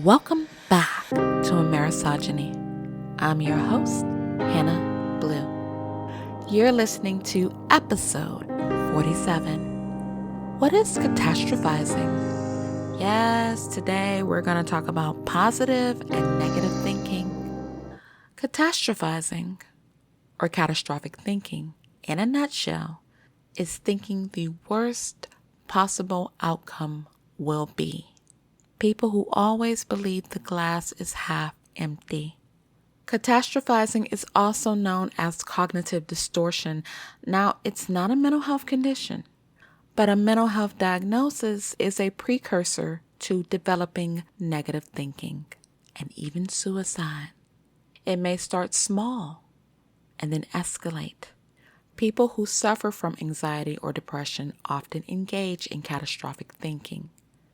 Welcome back to Amerisogyny. I'm your host, Hannah Blue. You're listening to episode 47. What is catastrophizing? Yes, today we're going to talk about positive and negative thinking. Catastrophizing, or catastrophic thinking, in a nutshell, is thinking the worst possible outcome will be. People who always believe the glass is half empty. Catastrophizing is also known as cognitive distortion. Now, it's not a mental health condition, but a mental health diagnosis is a precursor to developing negative thinking and even suicide. It may start small and then escalate. People who suffer from anxiety or depression often engage in catastrophic thinking.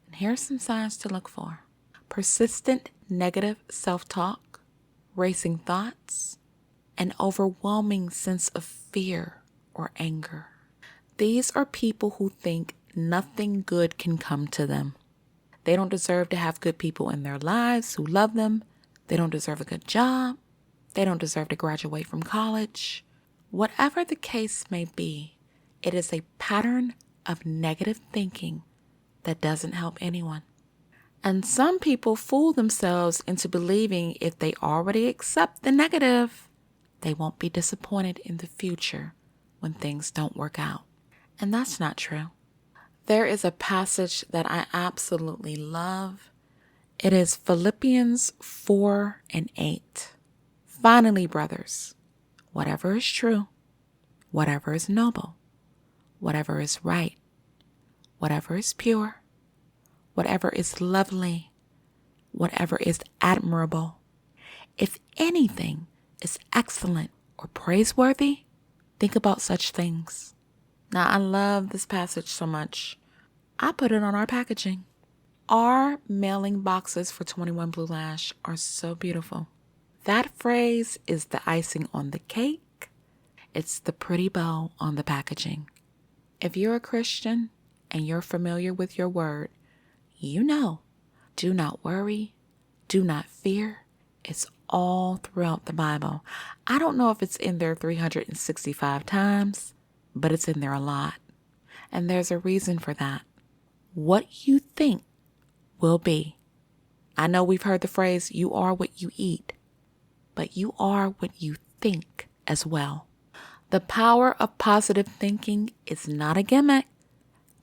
And here are some signs to look for. Persistent negative self-talk, racing thoughts, an overwhelming sense of fear or anger. These are people who think nothing good can come to them. They don't deserve to have good people in their lives who love them. They don't deserve a good job. They don't deserve to graduate from college. Whatever the case may be, it is a pattern of negative thinking that doesn't help anyone. And some people fool themselves into believing if they already accept the negative, they won't be disappointed in the future when things don't work out. And that's not true. There is a passage that I absolutely love. It is Philippians 4:8. Finally, brothers, whatever is true, whatever is noble, whatever is right, whatever is pure, whatever is lovely, whatever is admirable, if anything is excellent or praiseworthy, think about such things. Now, I love this passage so much. I put it on our packaging. Our mailing boxes for 21 Blue Lash are so beautiful. That phrase is the icing on the cake. It's the pretty bow on the packaging. If you're a Christian and you're familiar with your word, you know, do not worry, do not fear. It's all throughout the Bible. I don't know if it's in there 365 times, but it's in there a lot. And there's a reason for that. What you think will be. I know we've heard the phrase, you are what you eat, but you are what you think as well. The power of positive thinking is not a gimmick.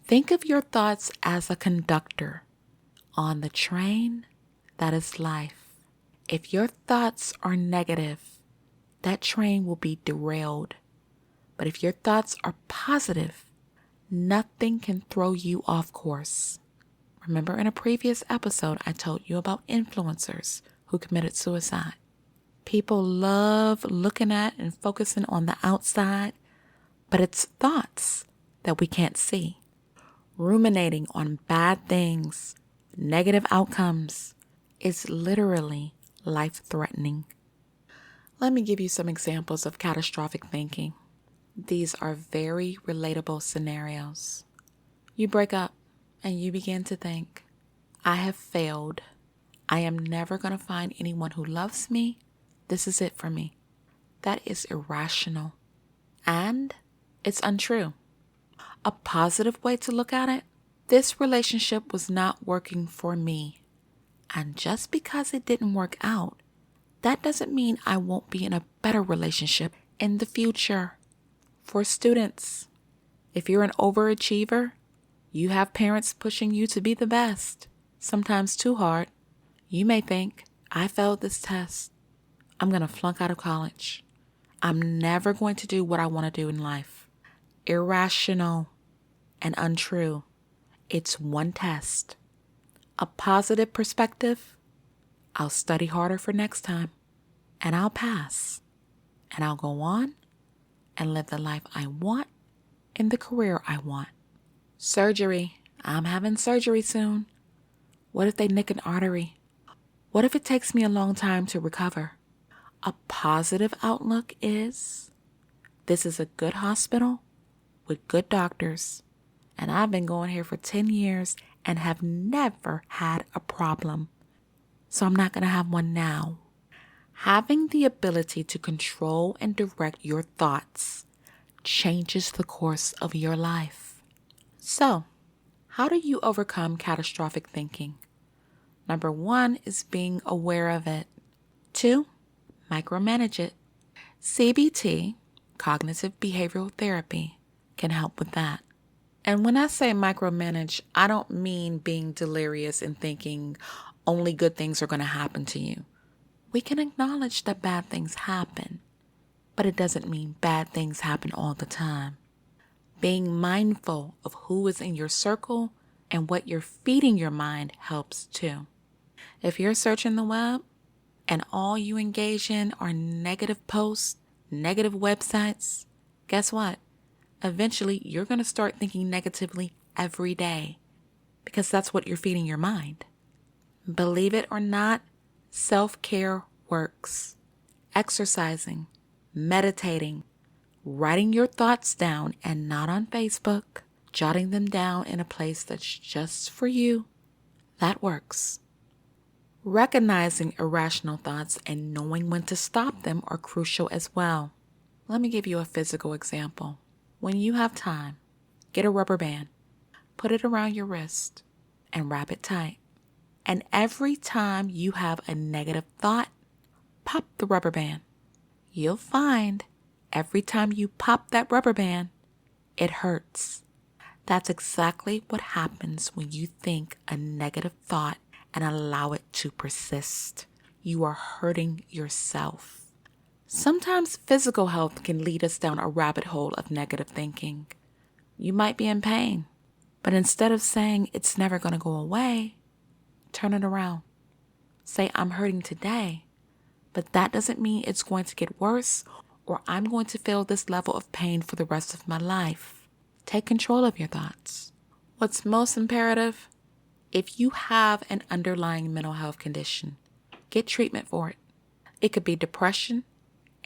Think of your thoughts as a conductor on the train that is life. If your thoughts are negative, that train will be derailed. But if your thoughts are positive, nothing can throw you off course. Remember in a previous episode, I told you about influencers who committed suicide. People love looking at and focusing on the outside, but it's thoughts that we can't see. Ruminating on bad things, negative outcomes, is literally life-threatening. Let me give you some examples of catastrophic thinking. These are very relatable scenarios. You break up and you begin to think, I have failed. I am never going to find anyone who loves me. This is it for me. That is irrational. And it's untrue. A positive way to look at it, this relationship was not working for me. And just because it didn't work out, that doesn't mean I won't be in a better relationship in the future. For students, if you're an overachiever, you have parents pushing you to be the best, sometimes too hard. You may think, I failed this test. I'm going to flunk out of college. I'm never going to do what I want to do in life. Irrational and untrue. It's one test. A positive perspective, I'll study harder for next time, and I'll pass, and I'll go on and live the life I want in the career I want. Surgery, I'm having surgery soon. What if they nick an artery? What if it takes me a long time to recover? A positive outlook is, this is a good hospital with good doctors, and I've been going here for 10 years and have never had a problem. so I'm not going to have one now. Having the ability to control and direct your thoughts changes the course of your life. So, how do you overcome catastrophic thinking? Number 1 is being aware of it. 2, micromanage it. CBT, cognitive behavioral therapy, can help with that. And when I say micromanage, I don't mean being delirious and thinking only good things are going to happen to you. We can acknowledge that bad things happen, but it doesn't mean bad things happen all the time. Being mindful of who is in your circle and what you're feeding your mind helps too. If you're searching the web and all you engage in are negative posts, negative websites, guess what? Eventually, you're going to start thinking negatively every day because that's what you're feeding your mind. Believe it or not, self-care works. Exercising, meditating, writing your thoughts down and not on Facebook, jotting them down in a place that's just for you, that works. Recognizing irrational thoughts and knowing when to stop them are crucial as well. Let me give you a physical example. When you have time, get a rubber band, put it around your wrist, and wrap it tight. And every time you have a negative thought, pop the rubber band. You'll find every time you pop that rubber band, it hurts. That's exactly what happens when you think a negative thought and allow it to persist. You are hurting yourself. Sometimes physical health can lead us down a rabbit hole of negative thinking. You might be in pain, but instead of saying it's never going to go away, turn it around. Say, I'm hurting today, but that doesn't mean it's going to get worse or I'm going to feel this level of pain for the rest of my life. Take control of your thoughts. What's most imperative? If you have an underlying mental health condition, get treatment for it. It could be depression,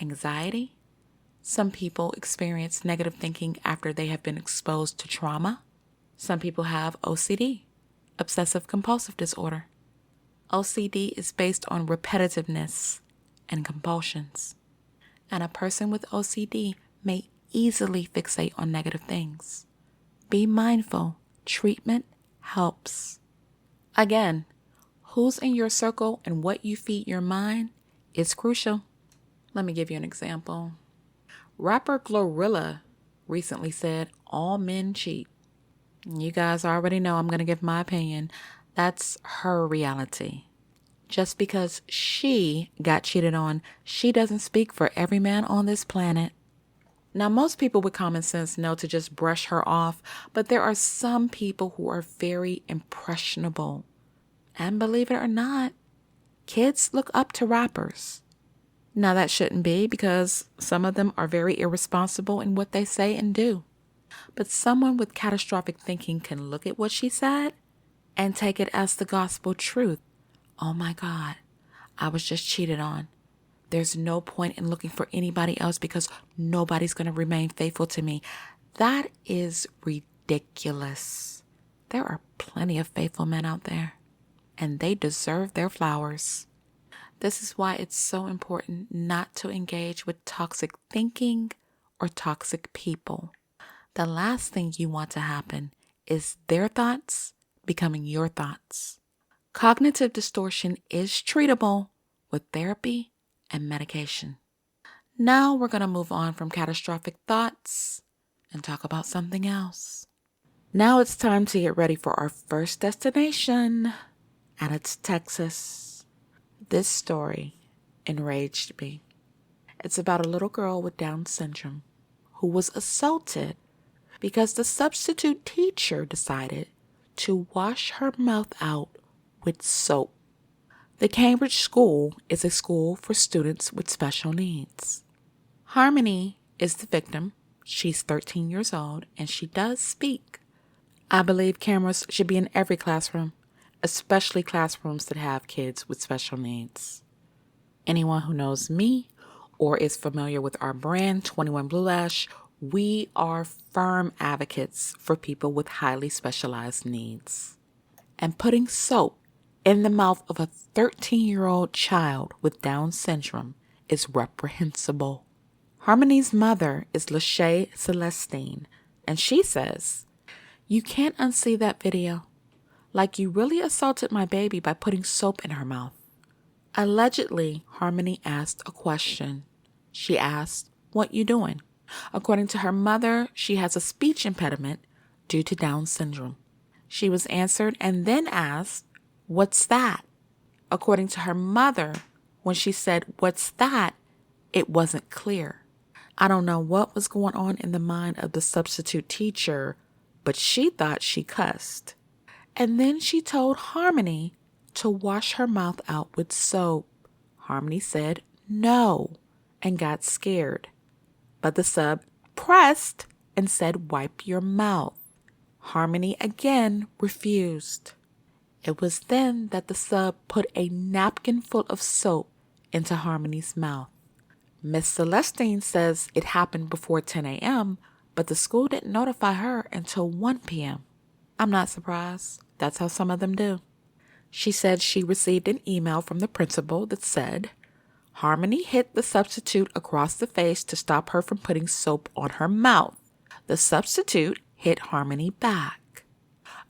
anxiety. Some people experience negative thinking after they have been exposed to trauma. Some people have OCD, obsessive compulsive disorder. OCD is based on repetitiveness and compulsions. And a person with OCD may easily fixate on negative things. Be mindful. Treatment helps. Again, who's in your circle and what you feed your mind is crucial. Let me give you an example. Rapper Glorilla recently said, all men cheat. You guys already know I'm going to give my opinion. That's her reality. Just because she got cheated on, she doesn't speak for every man on this planet. Now, most people with common sense know to just brush her off, but there are some people who are very impressionable. And believe it or not, kids look up to rappers. Now, that shouldn't be because some of them are very irresponsible in what they say and do. But someone with catastrophic thinking can look at what she said and take it as the gospel truth. Oh my God, I was just cheated on. There's no point in looking for anybody else because nobody's going to remain faithful to me. That is ridiculous. There are plenty of faithful men out there, and they deserve their flowers. This is why it's so important not to engage with toxic thinking or toxic people. The last thing you want to happen is their thoughts becoming your thoughts. Cognitive distortion is treatable with therapy and medication. Now we're going to move on from catastrophic thoughts and talk about something else. Now it's time to get ready for our first destination, and it's Texas. This story enraged me. It's about a little girl with Down syndrome who was assaulted because the substitute teacher decided to wash her mouth out with soap. The Cambridge School is a school for students with special needs. Harmony is the victim. She's 13 years old and she does speak. I believe cameras should be in every classroom, especially classrooms that have kids with special needs. Anyone who knows me or is familiar with our brand, 21 Blue Lash, we are firm advocates for people with highly specialized needs. And putting soap in the mouth of a 13-year-old child with Down syndrome is reprehensible. Harmony's mother is Lachey Celestine, and she says, "You can't unsee that video. Like you really assaulted my baby by putting soap in her mouth." Allegedly, Harmony asked a question. She asked, "What you doing?" According to her mother, she has a speech impediment due to Down syndrome. She was answered and then asked, "What's that?" According to her mother, when she said, "What's that?" it wasn't clear. I don't know what was going on in the mind of the substitute teacher, but she thought she cussed. And then she told Harmony to wash her mouth out with soap. Harmony said no and got scared. But the sub pressed and said, "Wipe your mouth." Harmony again refused. It was then that the sub put a napkin full of soap into Harmony's mouth. Miss Celestine says it happened before 10 a.m., but the school didn't notify her until 1 p.m. I'm not surprised. That's how some of them do. She said she received an email from the principal that said, "Harmony hit the substitute across the face to stop her from putting soap on her mouth. The substitute hit Harmony back.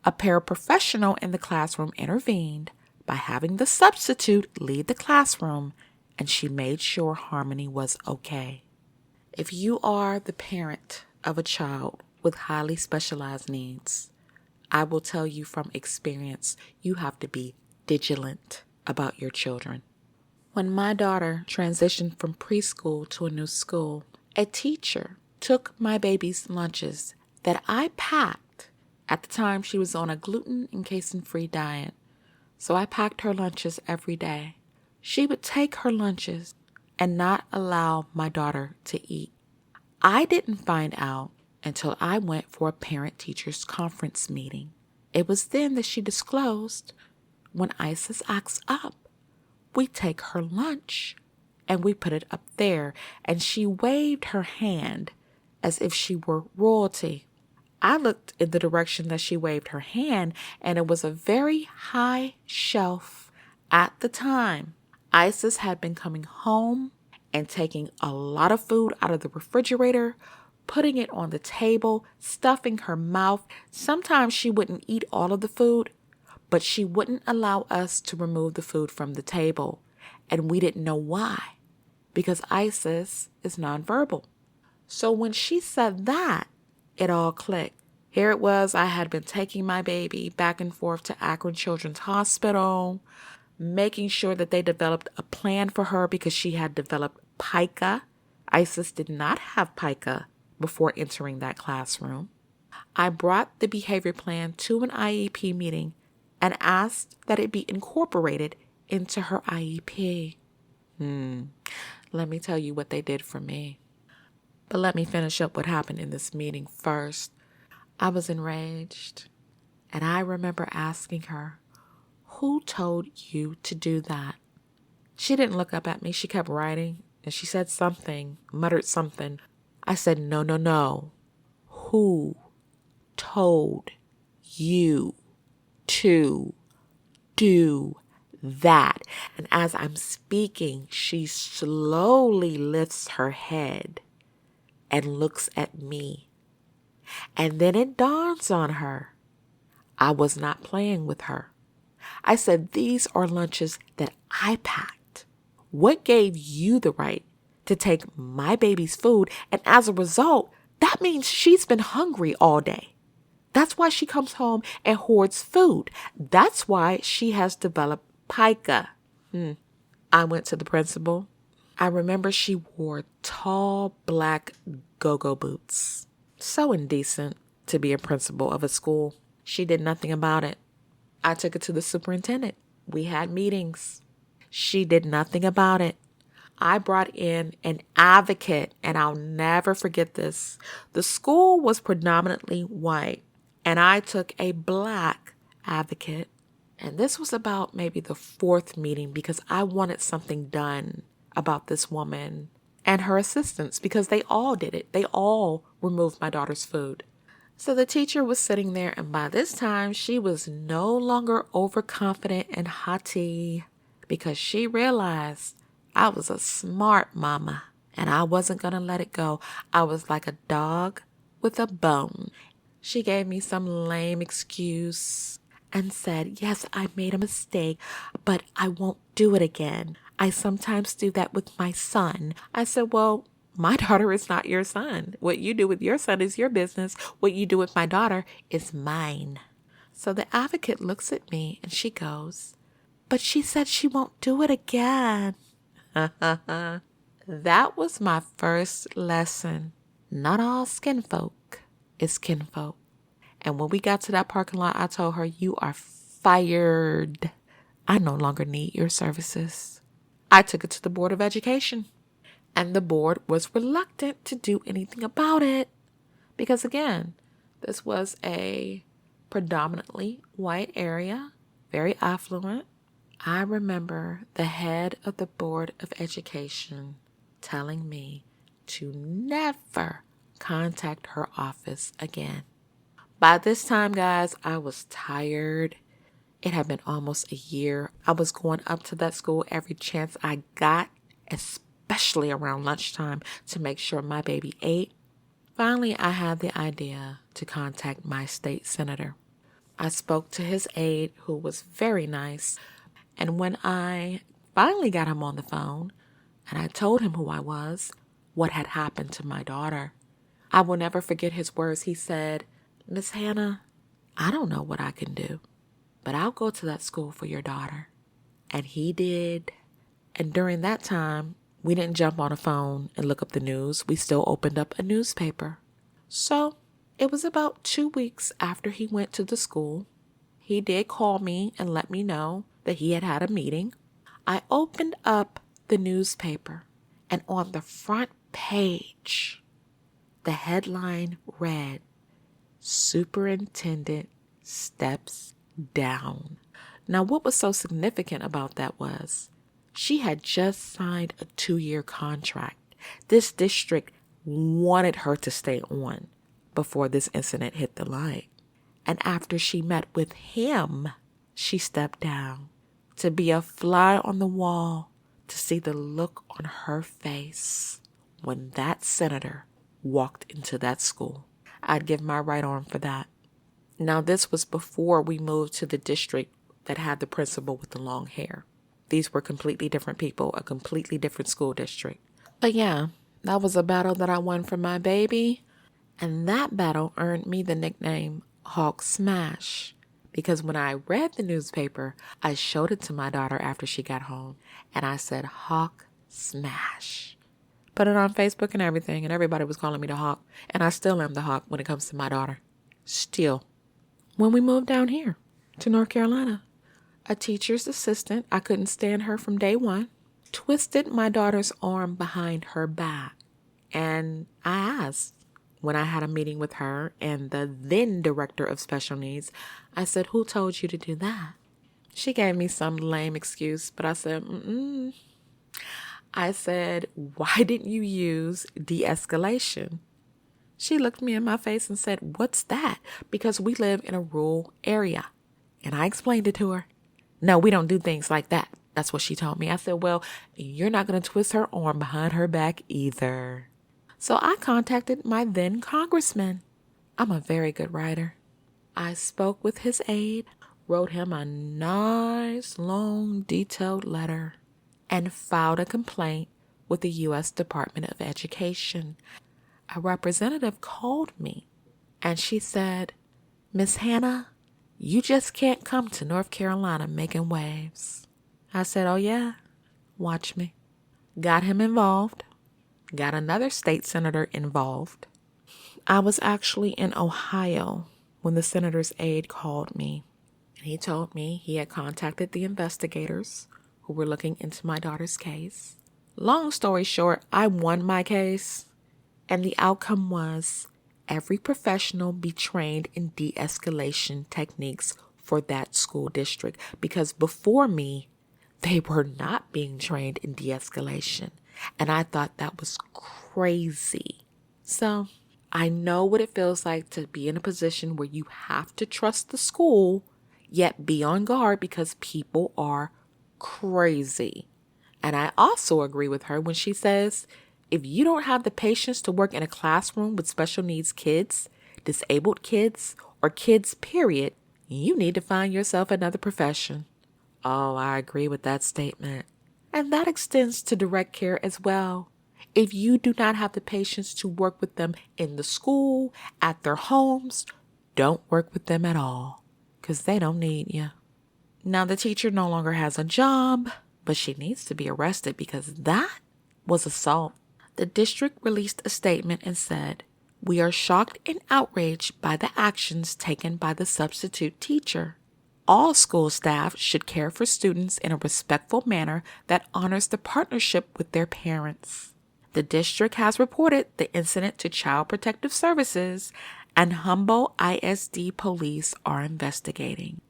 A paraprofessional in the classroom intervened by having the substitute leave the classroom, and she made sure Harmony was okay." If you are the parent of a child with highly specialized needs, I will tell you from experience, you have to be vigilant about your children. When my daughter transitioned from preschool to a new school, a teacher took my baby's lunches that I packed. At the time, she was on a gluten and casein-free diet, so I packed her lunches every day. She would take her lunches and not allow my daughter to eat. I didn't find out until I went for a parent-teachers conference meeting. It was then that she disclosed, when Isis acts up, we take her lunch and we put it up there, and she waved her hand as if she were royalty. I looked in the direction that she waved her hand, and it was a very high shelf. At the time, Isis had been coming home and taking a lot of food out of the refrigerator, putting it on the table, stuffing her mouth. Sometimes she wouldn't eat all of the food, but she wouldn't allow us to remove the food from the table. And we didn't know why, because Isis is nonverbal. So when she said that, it all clicked. Here it was, I had been taking my baby back and forth to Akron Children's Hospital, making sure that they developed a plan for her because she had developed pica. Isis did not have pica before entering that classroom. I brought the behavior plan to an IEP meeting and asked that it be incorporated into her IEP. Let me tell you what they did for me. But let me finish up what happened in this meeting first. I was enraged, and I remember asking her, "Who told you to do that?" She didn't look up at me. She kept writing, and she said something, muttered something. I said, No. Who told you to do that? And as I'm speaking, she slowly lifts her head and looks at me. And then it dawns on her, I was not playing with her. I said, "These are lunches that I packed. What gave you the right to take my baby's food? And as a result, that means she's been hungry all day. That's why she comes home and hoards food. That's why she has developed pica." I went to the principal. I remember she wore tall black go-go boots. So indecent to be a principal of a school. She did nothing about it. I took it to the superintendent. We had meetings. She did nothing about it. I brought in an advocate, and I'll never forget this. The school was predominantly white, and I took a black advocate. And this was about maybe the 4th meeting because I wanted something done about this woman and her assistants because they all did it. They all removed my daughter's food. So the teacher was sitting there, and by this time, she was no longer overconfident and haughty because she realized I was a smart mama and I wasn't going to let it go. I was like a dog with a bone. She gave me some lame excuse and said, yes, I made a mistake, but I won't do it again. I sometimes do that with my son. I said, well, my daughter is not your son. What you do with your son is your business. What you do with my daughter is mine. So the advocate looks at me and she goes, but she said she won't do it again. That was my first lesson. Not all skin folk is kinfolk. And when we got to that parking lot, I told her, you are fired. I no longer need your services. I took it to the Board of Education. And the board was reluctant to do anything about it. Because again, this was a predominantly white area, very affluent. I remember the head of the Board of Education telling me to never contact her office again. By this time, guys, I was tired. It had been almost a year. I was going up to that school every chance I got, especially around lunchtime, to make sure my baby ate. Finally, I had the idea to contact my state senator. I spoke to his aide, who was very nice. And when I finally got him on the phone and I told him who I was, what had happened to my daughter, I will never forget his words. He said, Miss Hannah, I don't know what I can do, but I'll go to that school for your daughter. And he did. And during that time, we didn't jump on a phone and look up the news. We still opened up a newspaper. So it was about 2 weeks after he went to the school. He did call me and let me know that he had had a meeting. I opened up the newspaper, and on the front page, the headline read, Superintendent steps down. Now, what was so significant about that was she had just signed a 2-year contract. This district wanted her to stay on before this incident hit the light. And after she met with him, she stepped down to be a fly on the wall, to see the look on her face when that senator walked into that school. I'd give my right arm for that. Now, this was before we moved to the district that had the principal with the long hair. These were completely different people, a completely different school district. But yeah, that was a battle that I won for my baby. And that battle earned me the nickname Hawk Smash. Because when I read the newspaper, I showed it to my daughter after she got home. And I said, Hawk Smash. Put it on Facebook and everything. And everybody was calling me the Hawk. And I still am the Hawk when it comes to my daughter. Still. When we moved down here to North Carolina, a teacher's assistant, I couldn't stand her from day one, twisted my daughter's arm behind her back. And I asked, when I had a meeting with her and the then director of special needs, I said, who told you to do that? She gave me some lame excuse, but I said, I said, why didn't you use de-escalation? She looked me in my face and said, what's that? Because we live in a rural area. And I explained it to her. No, we don't do things like that. That's what she told me. I said, well, you're not going to twist her arm behind her back either. So I contacted my then congressman. I'm a very good writer. I spoke with his aide, wrote him a nice, long, detailed letter, and filed a complaint with the U.S. Department of Education. A representative called me, and she said, Miss Hannah, you just can't come to North Carolina making waves. I said, oh yeah, watch me. Got him involved. Got another state senator involved. I was actually in Ohio when the senator's aide called me. And he told me he had contacted the investigators who were looking into my daughter's case. Long story short, I won my case. And the outcome was every professional be trained in de-escalation techniques for that school district. Because before me, they were not being trained in de-escalation. And I thought that was crazy. So I know what it feels like to be in a position where you have to trust the school, yet be on guard because people are crazy. And I also agree with her when she says, if you don't have the patience to work in a classroom with special needs kids, disabled kids, or kids, period, you need to find yourself another profession. Oh, I agree with that statement. And that extends to direct care as well. If you do not have the patience to work with them in the school, at their homes, don't work with them at all, because they don't need you. Now, the teacher no longer has a job, but she needs to be arrested because that was assault. The district released a statement and said, "We are shocked and outraged by the actions taken by the substitute teacher. All school staff should care for students in a respectful manner that honors the partnership with their parents." The district has reported the incident to Child Protective Services, and Humboldt ISD police are investigating.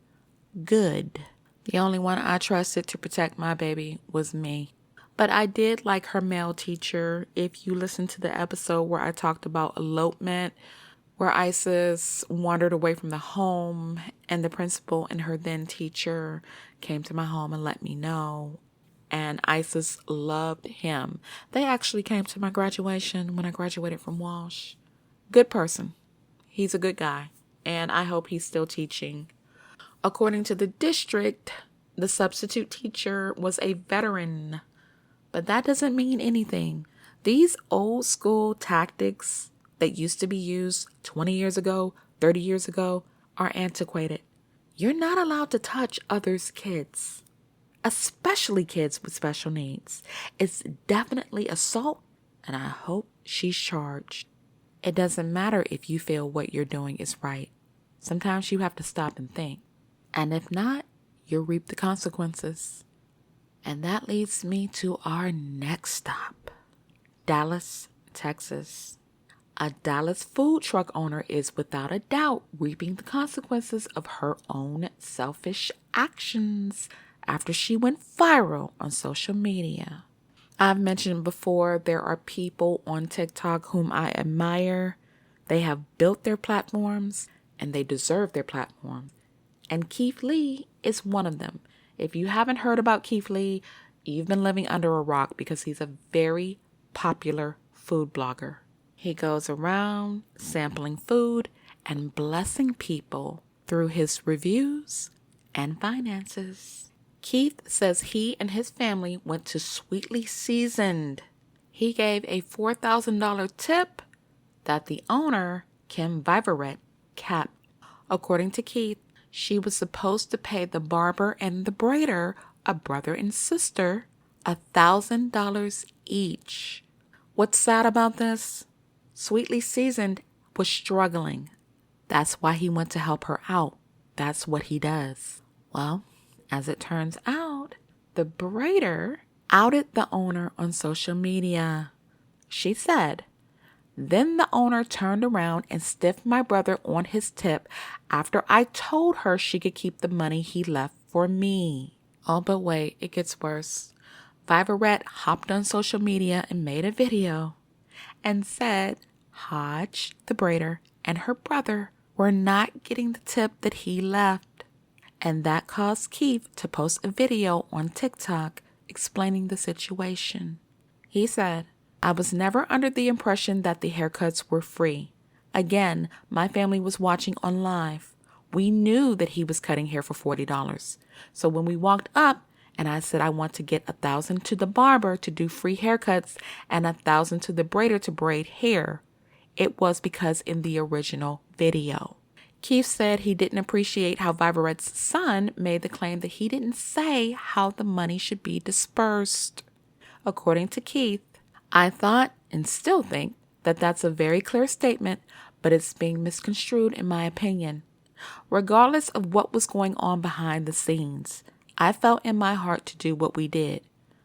Good. The only one I trusted to protect my baby was me. But I did like her male teacher. If you listen to the episode where I talked about elopement, where Isis wandered away from the home and the principal and her then teacher came to my home and let me know. And Isis loved him. They actually came to my graduation when I graduated from Walsh. Good person. He's a good guy. And I hope he's still teaching. According to the district, the substitute teacher was a veteran. But that doesn't mean anything. These old school tactics that used to be used 20 years ago, 30 years ago, are antiquated. You're not allowed to touch others' kids, especially kids with special needs. It's definitely assault, and I hope she's charged. It doesn't matter if you feel what you're doing is right. Sometimes you have to stop and think. And if not, you'll reap the consequences. And that leads me to our next stop, Dallas, Texas. A Dallas food truck owner is without a doubt reaping the consequences of her own selfish actions after she went viral on social media. I've mentioned before, there are people on TikTok whom I admire. They have built their platforms and they deserve their platform. And Keith Lee is one of them. If you haven't heard about Keith Lee, you've been living under a rock because he's a very popular food blogger. He goes around sampling food and blessing people through his reviews and finances. Keith says he and his family went to Sweetly Seasoned. He gave a $4,000 tip that the owner, Kim Viverette, kept. According to Keith, she was supposed to pay the barber and the braider, a brother and sister, $1,000 each. What's sad about this? Sweetly Seasoned was struggling. That's why he went to help her out. That's what he does. Well, as it turns out, the braider outed the owner on social media. She said, "Then the owner turned around and stiffed my brother on his tip after I told her she could keep the money he left for me." Oh, but wait, it gets worse. Viverette hopped on social media and made a video and said Hodge, the braider, and her brother were not getting the tip that he left. And that caused Keith to post a video on TikTok explaining the situation. He said, "I was never under the impression that the haircuts were free. Again, my family was watching on live. We knew that he was cutting hair for $40. So when we walked up and I said I want to get $1,000 to the barber to do free haircuts and $1,000 to the braider to braid hair, it was because in the original video." Keith said he didn't appreciate how Viverette's son made the claim that he didn't say how the money should be dispersed. According to Keith, "I thought and still think that that's a very clear statement, but it's being misconstrued in my opinion. Regardless of what was going on behind the scenes, I felt in my heart to do what we did.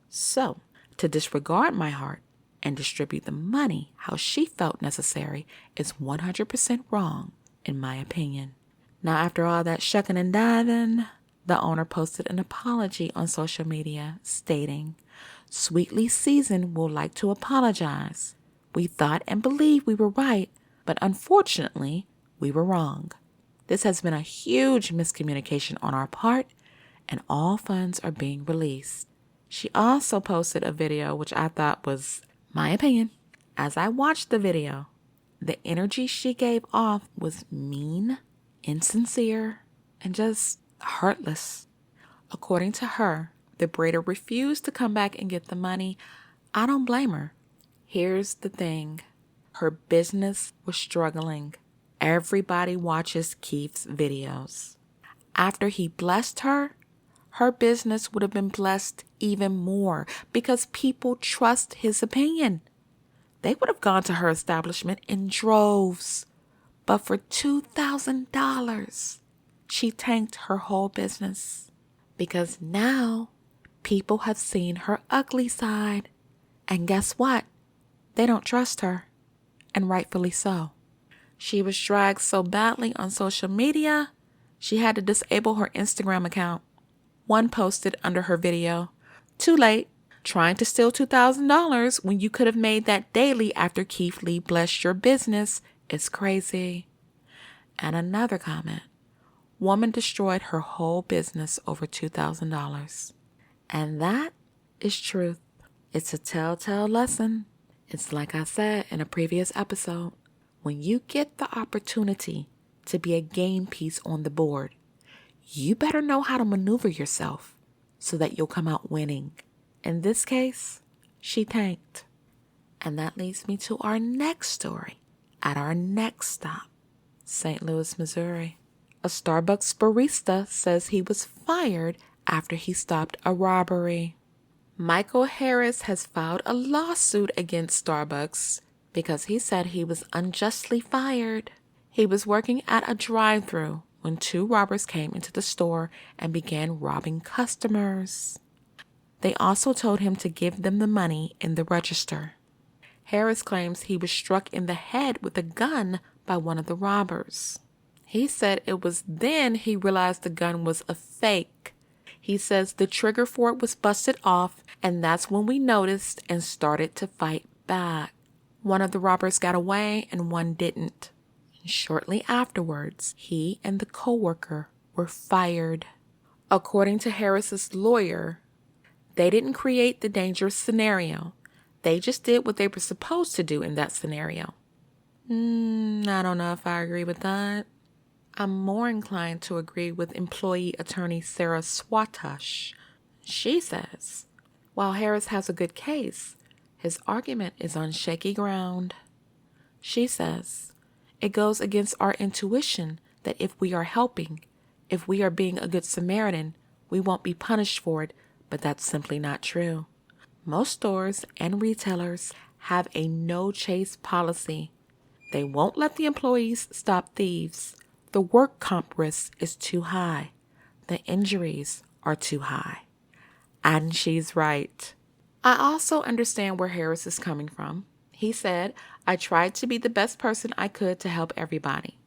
So, to disregard my heart and distribute the money how she felt necessary is 100% wrong, in my opinion." Now, after all that shucking and diving, the owner posted an apology on social media stating, "Sweetly Seasoned would like to apologize. We thought and believed we were right, But unfortunately, we were wrong. This has been a huge miscommunication on our part, and all funds are being released. She also posted a video which I thought was my opinion. As I watched the video, the energy she gave off was mean, insincere, and just heartless. According to her, the braider refused to come back and get the money. I don't blame her. Here's the thing. Her business was struggling. Everybody watches Keith's videos. After he blessed her, her business would have been blessed even more because people trust his opinion. They would have gone to her establishment in droves. But for $2,000, she tanked her whole business because now people have seen her ugly side. And guess what? They don't trust her, and rightfully so. She was dragged so badly on social media, she had to disable her Instagram account. One posted under her video, "Too late, trying to steal $2,000 when you could have made that daily after Keith Lee blessed your business is crazy." And another comment, "Woman destroyed her whole business over $2,000. And that is truth. It's a telltale lesson. It's like I said in a previous episode. When you get the opportunity to be a game piece on the board, you better know how to maneuver yourself so that you'll come out winning. In this case, she tanked. And that leads me to our next story at our next stop, St. Louis, Missouri. A Starbucks barista says he was fired after he stopped a robbery. Michael Harris has filed a lawsuit against Starbucks because he said he was unjustly fired. He was working at a drive-thru when two robbers came into the store and began robbing customers. They also told him to give them the money in the register. Harris claims he was struck in the head with a gun by one of the robbers. He said it was then he realized the gun was a fake. He says the trigger for it was busted off, and that's when we noticed and started to fight back. One of the robbers got away and one didn't. Shortly afterwards, he and the coworker were fired. According to Harris's lawyer, they didn't create the dangerous scenario. They just did what they were supposed to do in that scenario. I don't know if I agree with that. I'm more inclined to agree with employee attorney Sarah Swatosh. She says, while Harris has a good case, his argument is on shaky ground. She says, it goes against our intuition that if we are helping, if we are being a good Samaritan, we won't be punished for it, but that's simply not true. Most stores and retailers have a no-chase policy. They won't let the employees stop thieves. The work comp risk is too high. The injuries are too high. And she's right. I also understand where Harris is coming from. He said, I tried to be the best person I could to help everybody.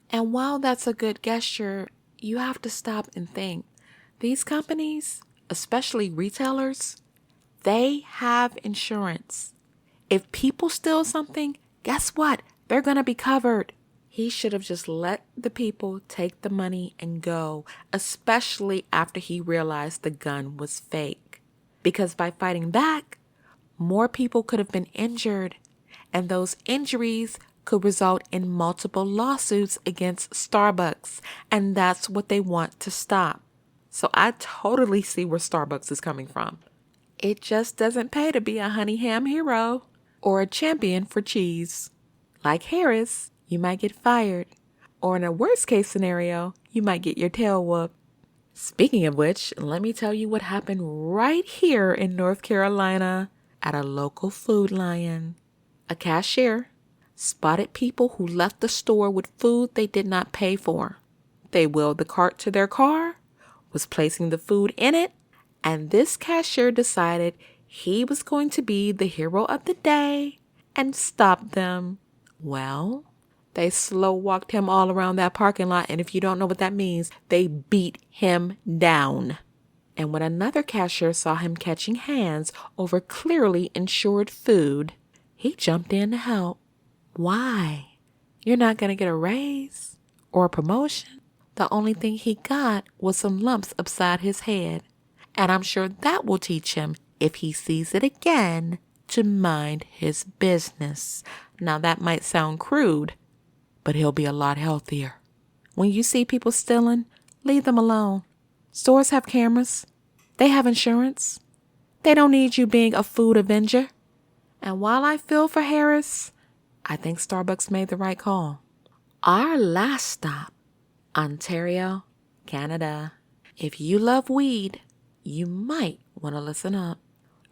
And while that's a good gesture, you have to stop and think. These companies, especially retailers, they have insurance. If people steal something, guess what? They're going to be covered. He should have just let the people take the money and go, especially after he realized the gun was fake. Because by fighting back, more people could have been injured, and those injuries could result in multiple lawsuits against Starbucks, and that's what they want to stop. So I totally see where Starbucks is coming from. It just doesn't pay to be a honey ham hero or a champion for cheese. Like Harris, you might get fired, or in a worst case scenario, you might get your tail whooped. Speaking of which, let me tell you what happened right here in North Carolina at a local Food Lion. A cashier spotted people who left the store with food they did not pay for. They wheeled the cart to their car, was placing the food in it, and this cashier decided he was going to be the hero of the day and stop them. Well, they slow walked him all around that parking lot, and if you don't know what that means, they beat him down. And when another cashier saw him catching hands over clearly insured food, he jumped in to help. Why? You're not going to get a raise or a promotion. The only thing he got was some lumps upside his head. And I'm sure that will teach him, if he sees it again, to mind his business. Now that might sound crude, but he'll be a lot healthier. When you see people stealing, leave them alone. Stores have cameras. They have insurance. They don't need you being a food avenger. And while I feel for Harris, I think Starbucks made the right call. Our last stop, Ontario, Canada. If you love weed, you might want to listen up.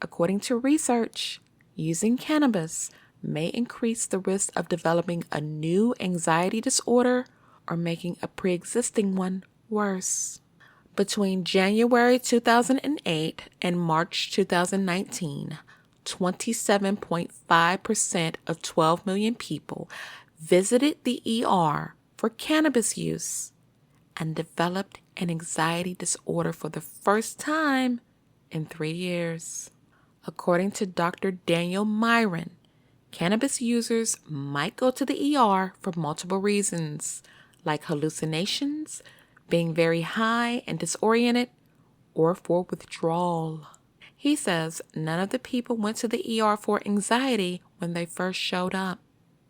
According to research, using cannabis may increase the risk of developing a new anxiety disorder or making a pre-existing one worse. Between January 2008 and March 2019, 27.5% of 12 million people visited the ER for cannabis use and developed an anxiety disorder for the first time in 3 years. According to Dr. Daniel Myron, cannabis users might go to the ER for multiple reasons, like hallucinations, being very high and disoriented, or for withdrawal. He says none of the people went to the ER for anxiety when they first showed up.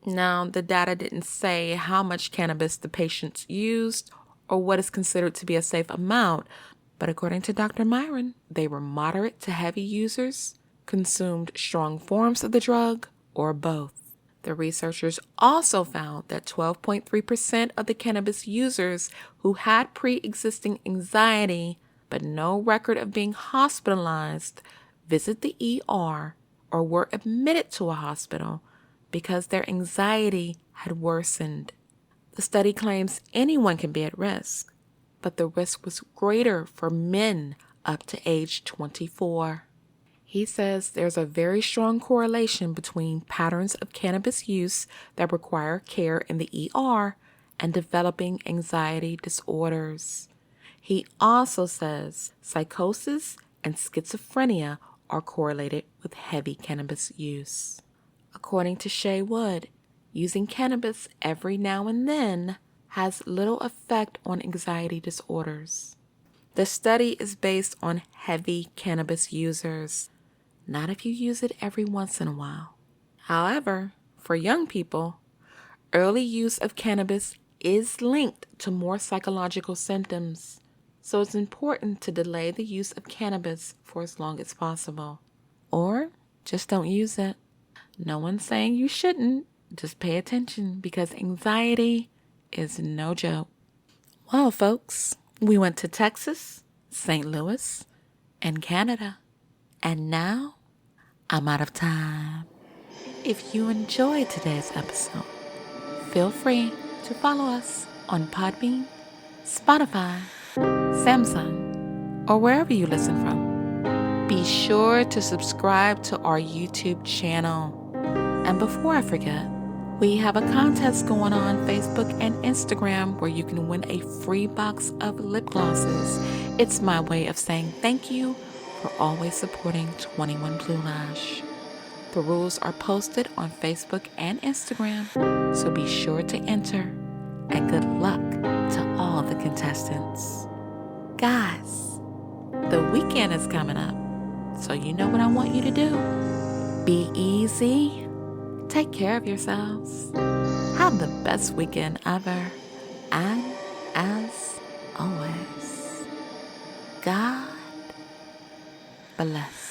Now, the data didn't say how much cannabis the patients used or what is considered to be a safe amount, but according to Dr. Myron, they were moderate to heavy users, consumed strong forms of the drug, or both. The researchers also found that 12.3% of the cannabis users who had pre-existing anxiety but no record of being hospitalized visit the ER or were admitted to a hospital because their anxiety had worsened. The study claims anyone can be at risk, but the risk was greater for men up to age 24. He says there's a very strong correlation between patterns of cannabis use that require care in the ER and developing anxiety disorders. He also says psychosis and schizophrenia are correlated with heavy cannabis use. According to Shea Wood, using cannabis every now and then has little effect on anxiety disorders. The study is based on heavy cannabis users, not if you use it every once in a while. However, for young people, early use of cannabis is linked to more psychological symptoms, so it's important to delay the use of cannabis for as long as possible. Or just don't use it. No one's saying you shouldn't. Just pay attention because anxiety is no joke. Well, folks, we went to Texas, St. Louis, and Canada. And now, I'm out of time. If you enjoyed today's episode, feel free to follow us on Podbean, Spotify, Samsung, or wherever you listen from. Be sure to subscribe to our YouTube channel. And before I forget, we have a contest going on Facebook and Instagram where you can win a free box of lip glosses. It's my way of saying thank you for always supporting 21 Blue Lash. The rules are posted on Facebook and Instagram, so be sure to enter. And good luck to all the contestants. Guys, the weekend is coming up, so you know what I want you to do. Be easy. Take care of yourselves. Have the best weekend ever. And as always, God bless.